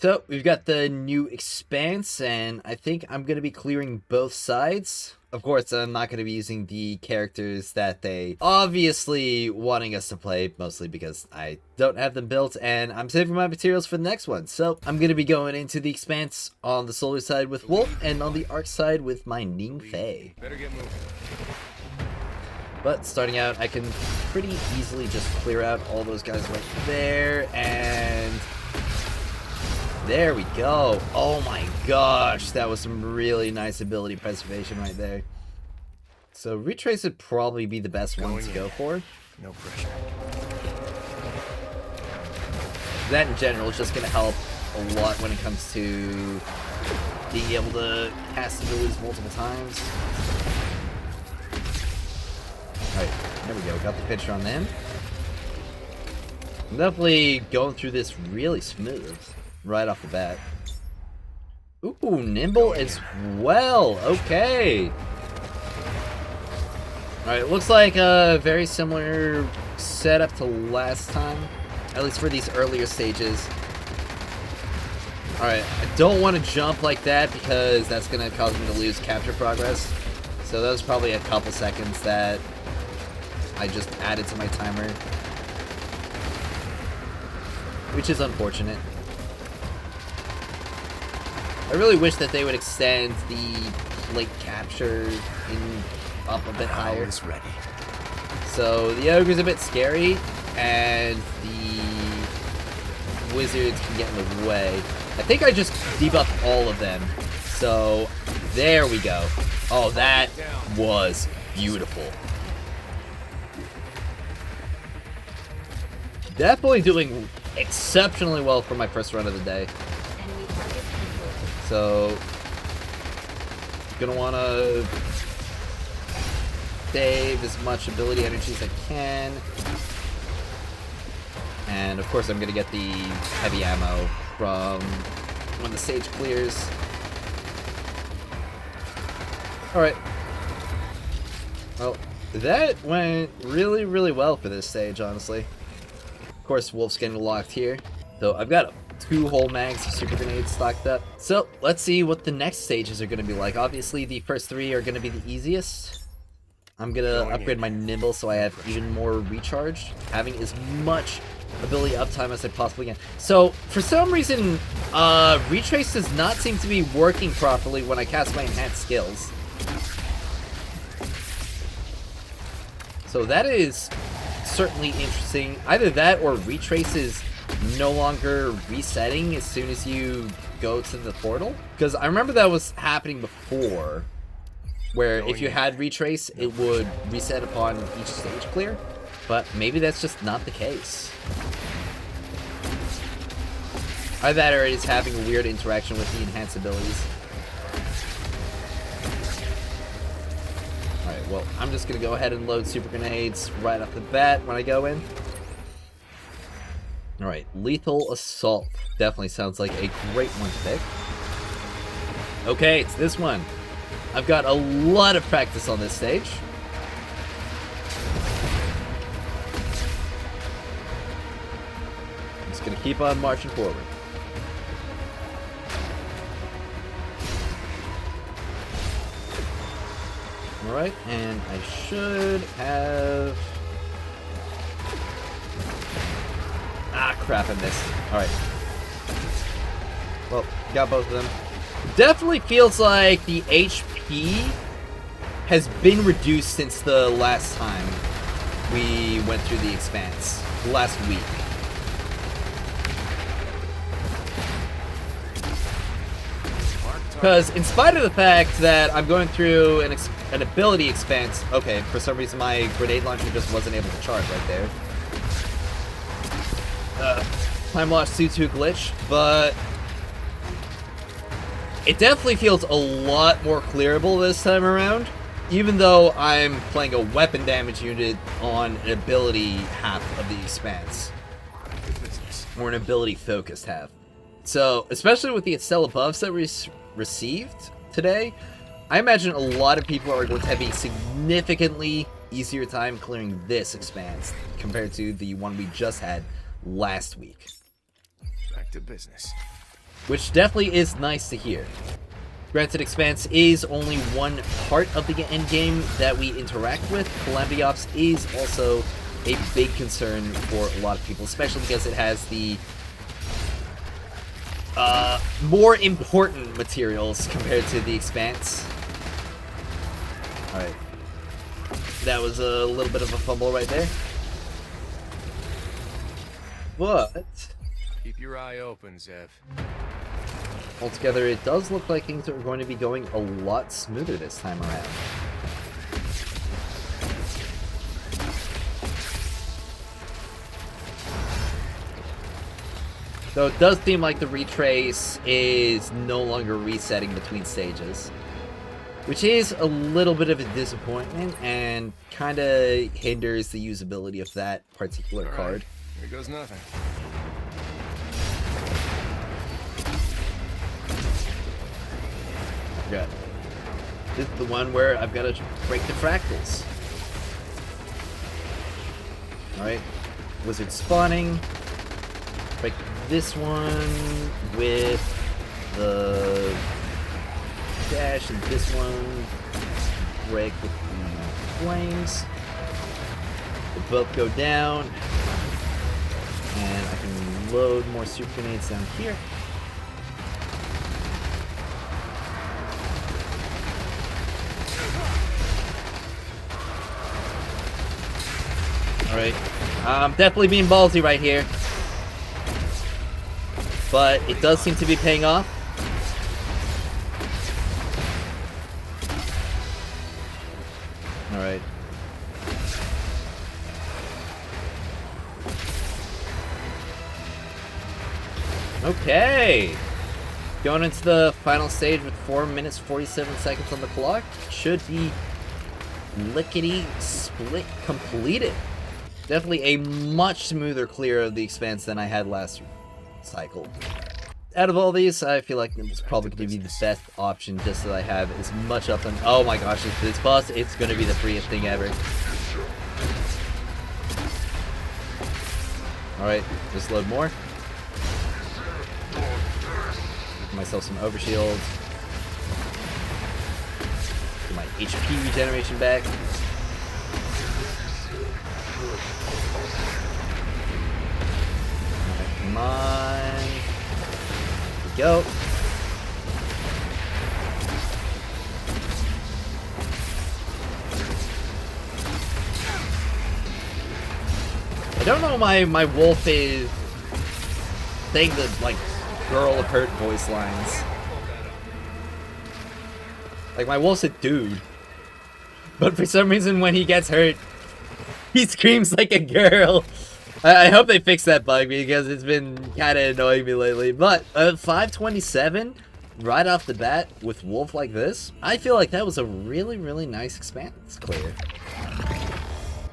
So, we've got the new Expanse, and I think I'm going to be clearing both sides. Of course, I'm not going to be using the characters that they obviously wanting us to play, mostly because I don't have them built, and I'm saving my materials for the next one. So, I'm going to be going into the Expanse on the Solar side with Wolf, and on the Arc side with my Ning Fei. Better get moving. But starting out, I can pretty easily just clear out all those guys right there, and there we go. Oh my gosh, that was some really nice ability preservation right there. So Retrace would probably be the best one to go for. No pressure. That in general is just going to help a lot when it comes to being able to cast abilities multiple times. Alright, there we go. Got the picture on them. I'm definitely going through this really smooth right off the bat. Ooh, nimble as well. Okay. Alright, looks like a very similar setup to last time. At least for these earlier stages. Alright, I don't want to jump like that because that's going to cause me to lose capture progress. So that was probably a couple seconds that I just added to my timer. Which is unfortunate. I really wish that they would extend the plate capture up a bit higher. Ready. So the ogre's a bit scary, and the wizards can get in the way. I think I just debuffed all of them. So there we go. Oh, that was beautiful. Definitely doing exceptionally well for my first run of the day. So, gonna want to save as much ability energy as I can. And of course I'm gonna get the heavy ammo from when the stage clears. Alright. Well, that went really, really well for this stage, honestly. Of course, Wolf's getting locked here. So I've got 2 whole mags of super grenades stocked up. So let's see what the next stages are going to be like. Obviously, the first 3 are going to be the easiest. I'm going to upgrade my nimble so I have even more recharge, having as much ability uptime as I possibly can. So for some reason, Retrace does not seem to be working properly when I cast my enhanced skills. So that is certainly interesting. Either that or Retrace is no longer resetting as soon as you go to the portal. Because I remember that was happening before, where if you had Retrace, it would reset upon each stage clear. But maybe that's just not the case. Either that or it's having a weird interaction with the enhanced abilities. Alright, well, I'm just going to go ahead and load super grenades right off the bat when I go in. Alright, Lethal Assault. Definitely sounds like a great one to pick. Okay, it's this one. I've got a lot of practice on this stage. I'm just going to keep on marching forward. Alright, and I should have... Ah, crap, I missed. Alright. Well, got both of them. Definitely feels like the HP has been reduced since the last time we went through the Expanse. Last week. Because in spite of the fact that I'm going through an ability Expanse... Okay, for some reason my grenade launcher just wasn't able to charge right there. Time lost due to a glitch, but it definitely feels a lot more clearable this time around, even though I'm playing a weapon damage unit on an ability half of the Expanse, or an ability focused half. So, especially with the Estella buffs that we received today, I imagine a lot of people are going to have a significantly easier time clearing this Expanse compared to the one we just had last week. Back to business. which definitely is nice to hear. Granted, Expanse is only one part of the end game that we interact with. Calamity Ops is also a big concern for a lot of people, especially because it has the more important materials compared to the Expanse. Alright. That was a little bit of a fumble right there. But keep your eye open, Zev. Altogether, it does look like things are going to be going a lot smoother this time around. So it does seem like the retrace is no longer resetting between stages, which is a little bit of a disappointment and kind of hinders the usability of that particular card. Here goes nothing. Yeah. This is the one where I've got to break the fractals. Alright. Wizard spawning. Break this one with the dash, and this one break with the flames. They both go down. And I can load more super grenades down here. Alright. I'm definitely being ballsy right here. But it does seem to be paying off. Alright. Okay. Going into the final stage with 4 minutes 47 seconds on the clock. Should be lickety split completed. Definitely a much smoother clear of the Expanse than I had last cycle. Out of all these, I feel like it's probably going to be the best option just so I have as much up on... Oh my gosh, this boss, it's going to be the freest thing ever. Alright, just load more. Give myself some overshield. Get my HP regeneration back. Come on. Here we go. I don't know why my wolf is saying the, like, girl hurt voice lines. Like, my wolf's a dude. But for some reason, when he gets hurt, he screams like a girl. I hope they fix that bug because it's been kind of annoying me lately. But 527 right off the bat with Wolf like this, I feel like that was a really, really nice Expanse clear.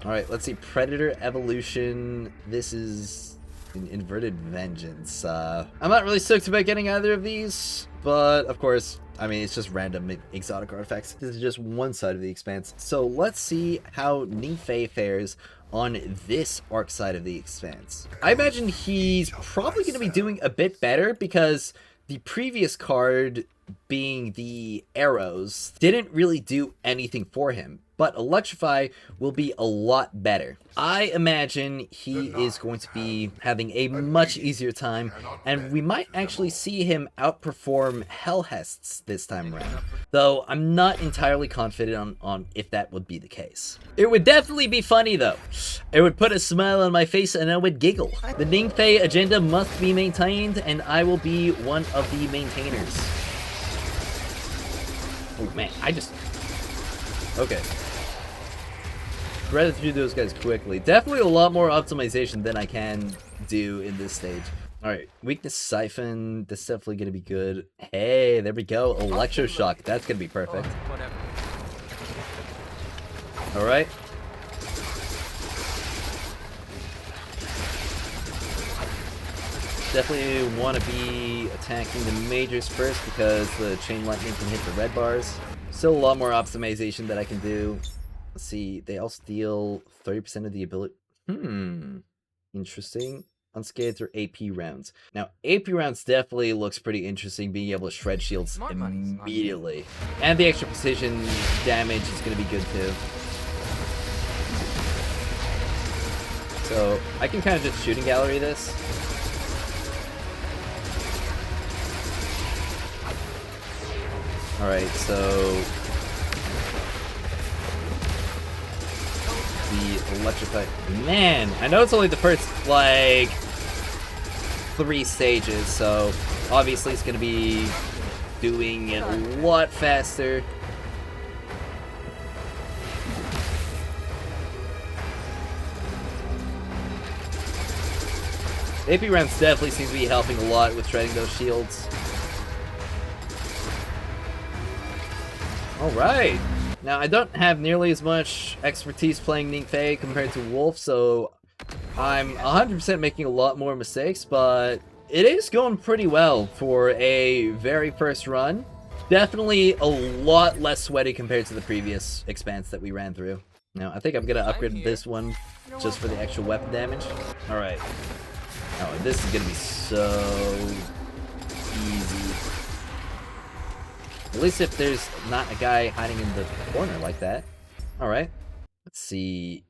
Alright, let's see. Predator Evolution. This is an Inverted Vengeance. I'm not really stoked about getting either of these, but of course, I mean, it's just random exotic artifacts. This is just one side of the Expanse. So let's see how Ningfei fares on this arc side of the Expanse. I imagine he's probably going to be doing a bit better because the previous card, being the arrows, didn't really do anything for him. But Electrify will be a lot better. I imagine he is going to be having a much easier time, and we might actually see him outperform Hellhests this time around. Though I'm not entirely confident on if that would be the case. It would definitely be funny though. It would put a smile on my face and I would giggle. The Ningfei agenda must be maintained, and I will be one of the maintainers. Oh man, okay. Rather through those guys quickly. Definitely a lot more optimization than I can do in this stage. Alright, Weakness Siphon. That's definitely going to be good. Hey, there we go. Electroshock. That's going to be perfect. Alright. Definitely want to be attacking the majors first because the chain lightning can hit the red bars. Still a lot more optimization that I can do. Let's see, they also deal 30% of the ability. Interesting. unscathed or AP rounds. Now, AP rounds definitely looks pretty interesting, being able to shred shields immediately. And the extra precision damage is going to be good too. So, I can kind of just shooting gallery this. Alright, so... the electrify... Man! I know it's only the first, like... 3 stages, so... obviously it's gonna be... doing it a lot faster. AP rounds definitely seems to be helping a lot with shredding those shields. Alright! Now, I don't have nearly as much expertise playing Ningfei compared to Wolf, so I'm 100% making a lot more mistakes, but it is going pretty well for a very first run. Definitely a lot less sweaty compared to the previous Expanse that we ran through. Now, I think I'm gonna upgrade this one just for the extra weapon damage. Alright. Oh, this is gonna be so easy. At least if there's not a guy hiding in the corner like that. Alright. Let's see.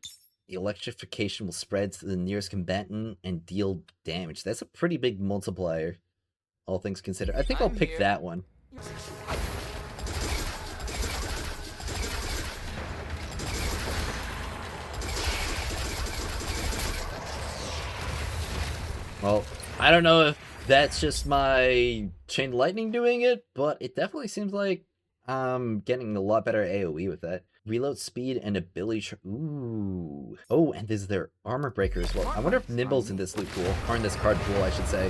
The electrification will spread to the nearest combatant and deal damage. That's a pretty big multiplier, all things considered. I think I'll pick that one. Well, I don't know if that's just my chain lightning doing it, but it definitely seems like I'm getting a lot better AoE with that. Reload speed and ability. Ooh. Oh, and there's their armor breaker as well. I wonder if Nimble's in this loot pool, or in this card pool, I should say.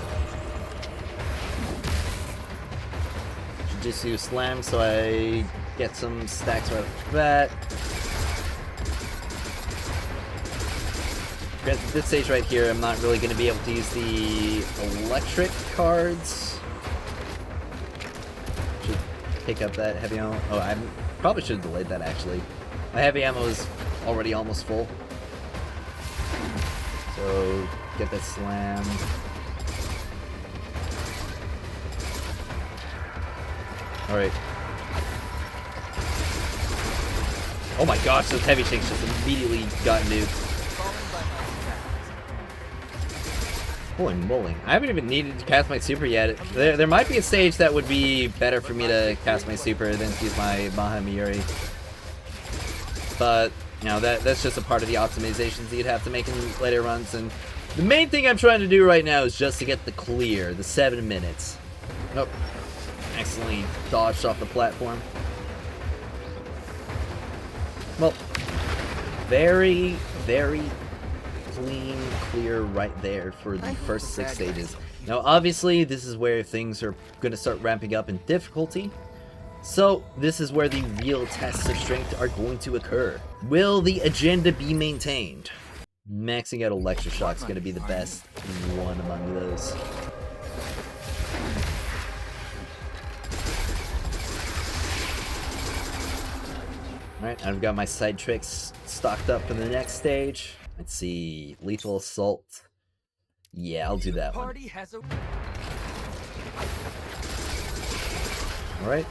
Should just do slam so I get some stacks right off the bat. At this stage right here, I'm not really going to be able to use the electric cards. Should pick up that heavy ammo. Oh, I probably should have delayed that, actually. My heavy ammo is already almost full. So, get that slam. Alright. Oh my gosh, those heavy tanks just immediately got nuked. Holy moly. I haven't even needed to cast my super yet. There might be a stage that would be better for me to cast my super than to use my Maha Miuri. But, you know, that's just a part of the optimizations that you'd have to make in later runs. And the main thing I'm trying to do right now is just to get the clear, the 7 minutes. Nope. Accidentally dodged off the platform. Well, very, very clean clear right there for the first 6 stages. Now obviously this is where things are going to start ramping up in difficulty, so this is where the real tests of strength are going to occur. Will the agenda be maintained? Maxing out Electroshock is going to be the best one among those. Alright, I've got my side tricks stocked up for the next stage. Let's see, Lethal Assault. Yeah, I'll do that one. Alright.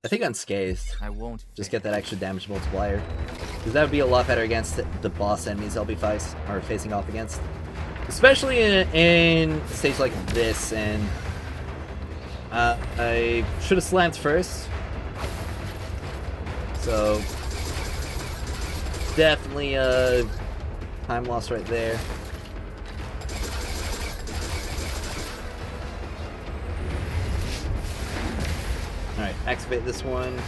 I think unscathed. I won't. Just get that extra damage multiplier. Because that would be a lot better against the boss enemies I'll be facing off against. Especially in a stage like this, and I should have slammed first. So definitely a time loss right there. Alright, activate this one.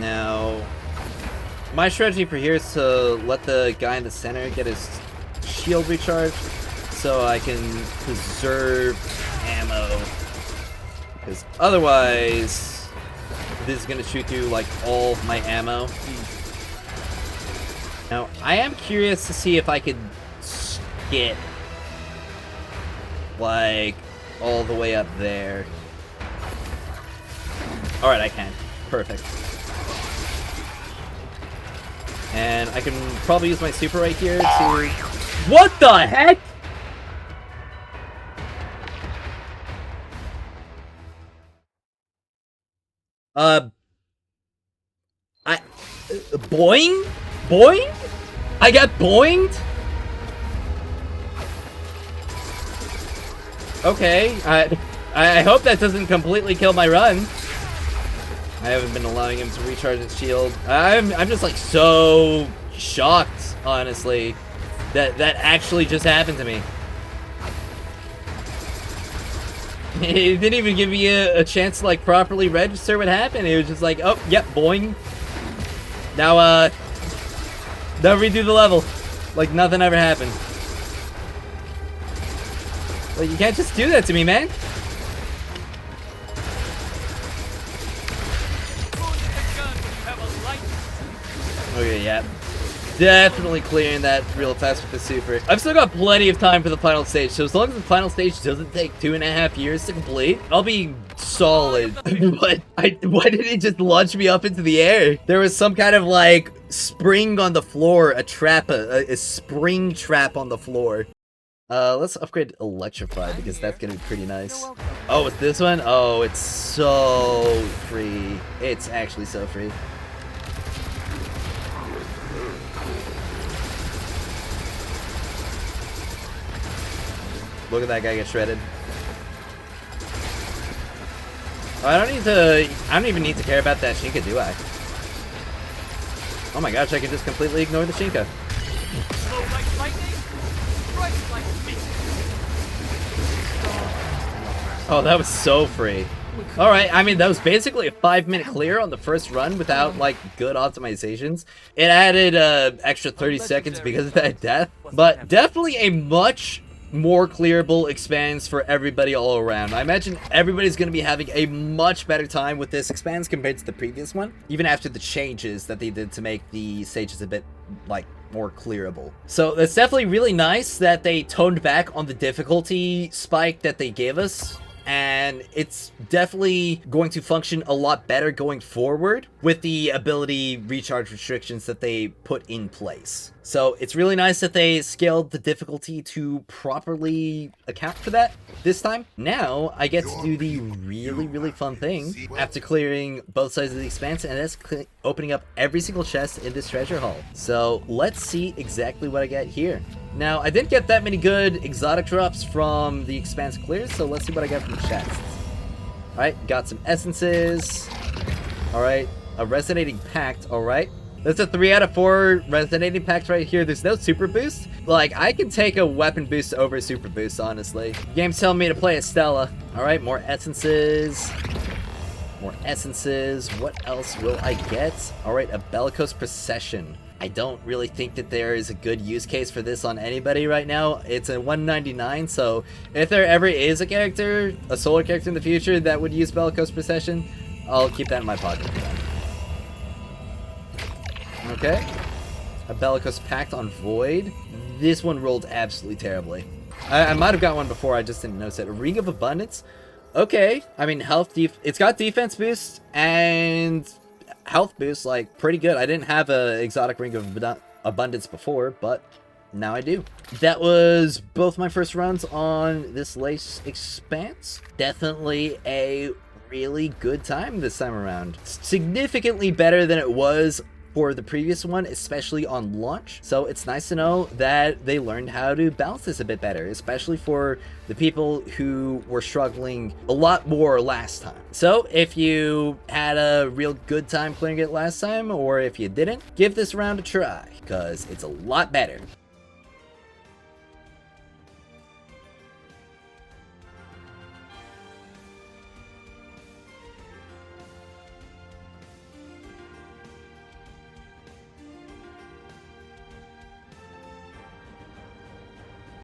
Now, my strategy for here is to let the guy in the center get his shield recharged so I can preserve ammo. Because otherwise, this is going to shoot through like all of my ammo. Now, I am curious to see if I could skip, like, all the way up there. Alright, I can. Perfect. And I can probably use my super right here to... What the heck?! Boing? Boing? I got boinged? Okay, I hope that doesn't completely kill my run. I haven't been allowing him to recharge his shield. I'm just like so shocked, honestly, that actually just happened to me. It didn't even give me a chance to like properly register what happened. It was just like, oh, yep, boing. Now, now redo the level. Like nothing ever happened. Like, you can't just do that to me, man. Okay, yeah. Definitely clearing that real fast with the super. I've still got plenty of time for the final stage, so as long as the final stage doesn't take 2.5 years to complete, I'll be solid. But why did it just launch me up into the air? There was some kind of like spring on the floor, a trap, a spring trap on the floor. Let's upgrade Electrify because that's gonna be pretty nice. Oh, it's this one? Oh, it's so free. It's actually so free. Look at that guy get shredded. Oh, I don't even need to care about that Shinka, do I? Oh my gosh, I can just completely ignore the Shinka. Oh, that was so free. Alright, I mean, that was basically a 5-minute clear on the first run without, like, good optimizations. It added, extra 30 seconds because of that death. But definitely a much more clearable Expanse for everybody all around. I imagine everybody's going to be having a much better time with this Expanse compared to the previous one, even after the changes that they did to make the stages a bit, like, more clearable. So it's definitely really nice that they toned back on the difficulty spike that they gave us, and it's definitely going to function a lot better going forward with the ability recharge restrictions that they put in place. So it's really nice that they scaled the difficulty to properly account for that this time. Now I get to do the really fun thing after clearing both sides of the Expanse, and that's opening up every single chest in this treasure hall. So let's see exactly what I get here. Now, I didn't get that many good exotic drops from the Expanse clears, so let's see what I got from the chests. Alright, got some essences. Alright, a resonating pact, alright. That's a 3 out of 4 resonating pact right here. There's no super boost. Like, I can take a weapon boost over a super boost, honestly. The game's telling me to play a Stella. Alright, more essences. More essences. What else will I get? Alright, a bellicose procession. I don't really think that there is a good use case for this on anybody right now. It's a 199, so if there ever is a character, a solar character in the future that would use bellicose procession, I'll keep that in my pocket for them. Okay. A bellicose pact on Void. This one rolled absolutely terribly. I might have got one before, I just didn't notice it. A Ring of Abundance. Okay. I mean, it's got defense boost and health boost, like, pretty good. I didn't have a exotic Ring of Abundance before, but now I do. That was both my first runs on this lace Expanse. Definitely a really good time this time around. Significantly better than it was for the previous one, especially on launch. So it's nice to know that they learned how to balance this a bit better, especially for the people who were struggling a lot more last time. So if you had a real good time clearing it last time, or if you didn't, give this round a try, because it's a lot better.